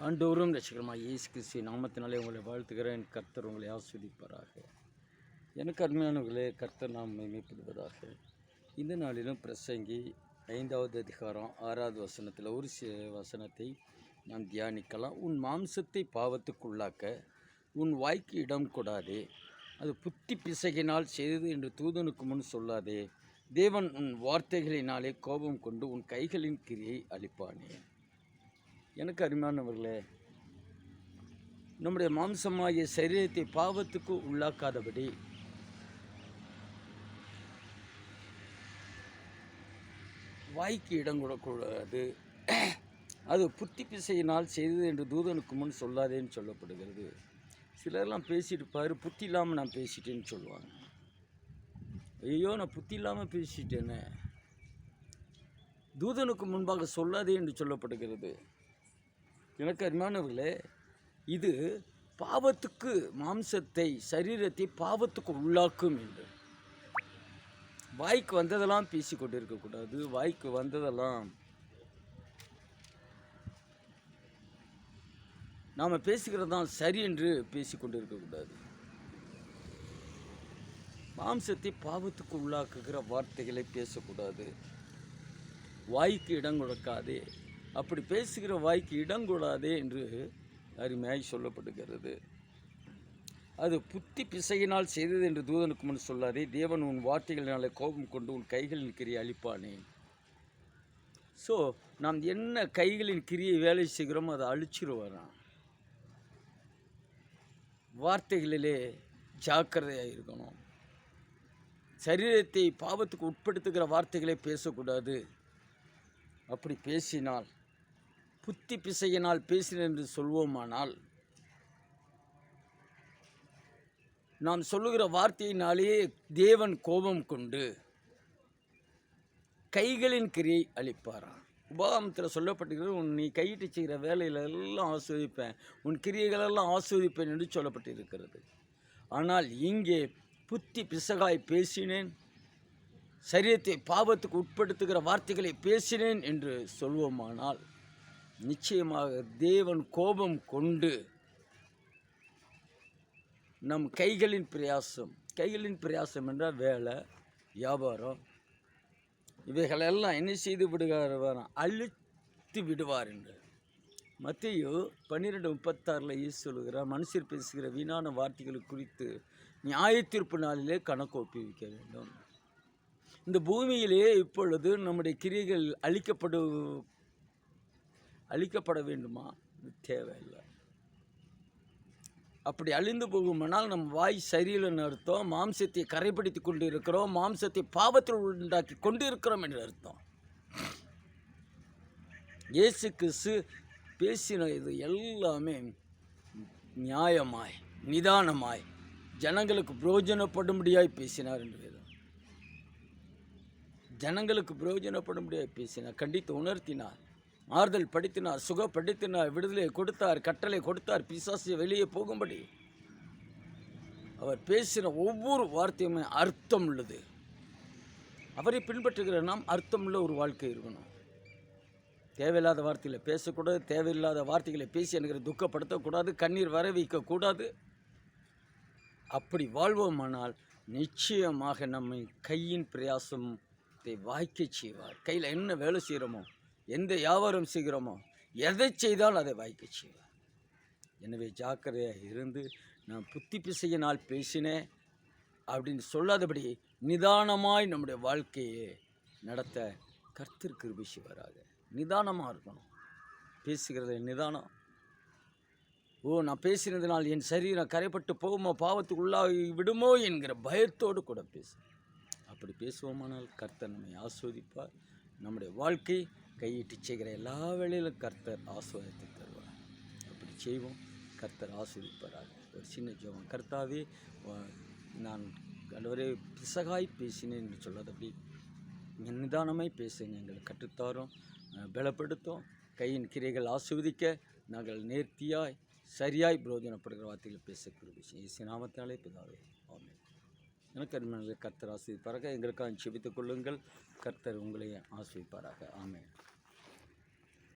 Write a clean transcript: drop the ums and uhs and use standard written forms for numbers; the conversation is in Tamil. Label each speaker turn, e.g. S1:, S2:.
S1: ஆண்டவரும் ரசிகரமாக இயேசு கிறிஸ்து நாமத்தினாலே உங்களை வாழ்த்துகிறேன். கர்த்தர் உங்களை ஆஸ்வதிப்பாராக. எனக்கு அருமையானவர்களே, கர்த்தர் நாம் மகிமைப்படுவதாக. இந்த நாளிலும் பிரசங்கி 5வது அதிகாரம் 6வது வசனத்தில் ஒரு வசனத்தை நாம் தியானிக்கலாம். உன் மாம்சத்தை பாவத்துக்குள்ளாக்க உன் வாய்க்கு இடம் கொடாதே, அது புத்தி பிசகினால் செய்தது என்று தூதனுக்கு முன் சொல்லாதே. தேவன் உன் வார்த்தைகளினாலே கோபம் கொண்டு உன் கைகளின் கிரியை அளிப்பானே. எனக்கு அருமையானவர்களே, நம்முடைய மாம்சமாகிய சரீரத்தை பாவத்துக்கு உள்ளாக்காதபடி வாய்க்கு இடம் கொடுக்கூடாது. அது புத்தி பிசையினால் செய்தது என்று தூதனுக்கு முன் சொல்லாதேன்னு சொல்லப்படுகிறது. சிலர்லாம் பேசிட்டு பாரு, புத்தி இல்லாமல் நான் பேசிட்டேன்னு சொல்லுவாங்க. ஐயோ, நான் புத்தி இல்லாமல் பேசிட்டேன்னு தூதனுக்கு முன்பாக சொல்லாதே என்று சொல்லப்படுகிறது. எனக்கு அருமையானவர்களே, இது பாவத்துக்கு மாம்சத்தை சரீரத்தை பாவத்துக்கு உள்ளாக்கும் என்று. வாய்க்கு வந்ததெல்லாம் பேசி கொண்டு இருக்கக்கூடாது. வாய்க்கு வந்ததெல்லாம் நாம் பேசுகிறது தான் சரி என்று பேசிக்கொண்டு இருக்கக்கூடாது. மாம்சத்தை பாவத்துக்கு உள்ளாக்குகிற வார்த்தைகளை பேசக்கூடாது. வாய்க்கு இடம் கொடுக்காதே, அப்படி பேசுகிற வாய்க்கு இடங்கூடாதே என்று அருமையாய் சொல்லப்படுகிறது. அது புத்தி பிசையினால் செய்தது என்று தூதனுக்கு முன் சொல்லாதே. தேவன் உன் வார்த்தைகளினாலே கோபம் கொண்டு உன் கைகளின் கிரியை அழிப்பானே. ஸோ நாம் என்ன கைகளின் கிரியை வேலை செய்கிறோமோ அதை அழிச்சிருவாராம். வார்த்தைகளிலே ஜாக்கிரதையாக இருக்கணும். சரீரத்தை பாவத்துக்கு உட்படுத்துகிற வார்த்தைகளை பேசக்கூடாது. அப்படி பேசினால், புத்தி பிசையினால் பேசினேன் என்று சொல்வோமானால், நாம் சொல்லுகிற வார்த்தையினாலேயே தேவன் கோபம் கொண்டு கைகளின் கிரியை அளிப்பாராம். உபாகமத்தில் சொல்லப்பட்டிருக்கிறது, நீ கையிட்டு செய்கிற வேலையிலெல்லாம் ஆஸ்வதிப்பேன், உன் கிரியைகளெல்லாம் ஆஸ்வதிப்பேன் என்று சொல்லப்பட்டிருக்கிறது. ஆனால் இங்கே புத்தி பிசகாய் பேசினேன், சரீரத்தை பாவத்துக்கு உட்படுத்துகிற வார்த்தைகளை பேசினேன் என்று சொல்வோமானால், நிச்சயமாக தேவன் கோபம் கொண்டு நம் கைகளின் பிரயாசம் என்றால் வேலை, வியாபாரம், இவைகளெல்லாம் என்ன செய்து விடுவார்? அழித்து விடுவார் என்று மத்தேயு 12:36 இயேசு சொல்லுகிறார், மனுஷர் பேசுகிற வீணான வார்த்தைகளை குறித்து நியாயத்தீர்ப்பு நாளிலே கணக்கு ஒப்புவிக்க வேண்டும். இந்த பூமியிலே இப்பொழுது நம்முடைய கிரியைகள் அழிக்கப்பட வேண்டுமா? தேவையில்லை. அப்படி அழிந்து போகுமானால் நம் வாய் சரியில்லைன்னு அர்த்தம். மாம்சத்தை கரைப்படுத்தி கொண்டு இருக்கிறோம், மாம்சத்தை பாவத்தில் உண்டாக்கி கொண்டு இருக்கிறோம் என்று அர்த்தம். இயேசு கிறிஸ்து பேசின இது எல்லாமே நியாயமாய் நிதானமாய் ஜனங்களுக்கு பிரயோஜனப்படும்படியாய் பேசினார் என்று வேதம். ஜனங்களுக்கு பிரயோஜனப்படும்படியாய் பேசினார், கண்டித்து உணர்த்தினார், ஆறுதல் படுத்தினார், சுகப்படுத்தினார், விடுதலை கொடுத்தார், கட்டளை கொடுத்தார், பிசாசு வெளியே போகும்படி. அவர் பேசின ஒவ்வொரு வார்த்தையுமே அர்த்தம் உள்ளது. அவரை பின்பற்றுகிற நாம் அர்த்தமுள்ள ஒரு வாழ்க்கை இருக்கணும். தேவையில்லாத வார்த்தைகளை பேசக்கூடாது, தேவையில்லாத வார்த்தைகளை பேசி எனக்கு துக்கப்படுத்தக்கூடாது, கண்ணீர் வர வைக்கக்கூடாது. அப்படி வாழ்வோமானால் நிச்சயமாக நம்மை கையின் பிரயாசத்தை வாய்க்க செய்வார். கையில் என்ன வேலை செய்கிறோமோ, எந்த வியாபாரம் செய்கிறோமோ, எதை செய்தாலும் அதை வாய்க்க செய்வார். எனவே ஜாக்கிரதையாக இருந்து, நான் புத்தி பிசையினால் பேசினேன் அப்படின்னு சொல்லாதபடி நிதானமாய் நம்முடைய வாழ்க்கையை நடத்த கர்த்தர் கிருபை செய்வாராக. நிதானமாக இருக்கணும். பேசுகிறத நிதானம். நான் பேசினதுனால் என் சரீரம் கரைப்பட்டு போகுமோ, பாவத்துக்கு உள்ளாகி விடுமோ என்கிற பயத்தோடு கூட பேசு. அப்படி பேசுவோமானால் கர்த்தர் நம்மை ஆஸ்வதிப்பார். நம்முடைய வாழ்க்கை கையிட்டு செய்கிற எல்லா வேளையிலும் கர்த்தர் ஆசீர்வாதத்தை தருவார். அப்படி செய்வோம், கர்த்தர் ஆசீர்வதிப்பாராக. ஒரு சின்ன ஜெபம். கர்த்தாவே, நான் ஆண்டவரே பிசகாய் பேசினேன் என்று சொல்லாதபடி நிதானமாய் பேசுங்க, எங்களை கற்றுத்தாரோம், பலப்படுத்தும். கையின் கிரைகள் ஆசீர்வதிக்க நாங்கள் நேர்த்தியாய் சரியாய் பிரயோஜனப்படுகிற வார்த்தைகளை பேச கிருபை செய்யும். இயேசு நாமத்தினாலே பிதாவே, ஆமென். எனக்கு அருமையானவர்களே, கர்த்தர் ஆசீர்வதிப்பாராக. எங்களுக்காக ஜெபித்துக் கொள்ளுங்கள். கர்த்தர் உங்களை ஆசீர்வதிப்பாராக. ஆமென்.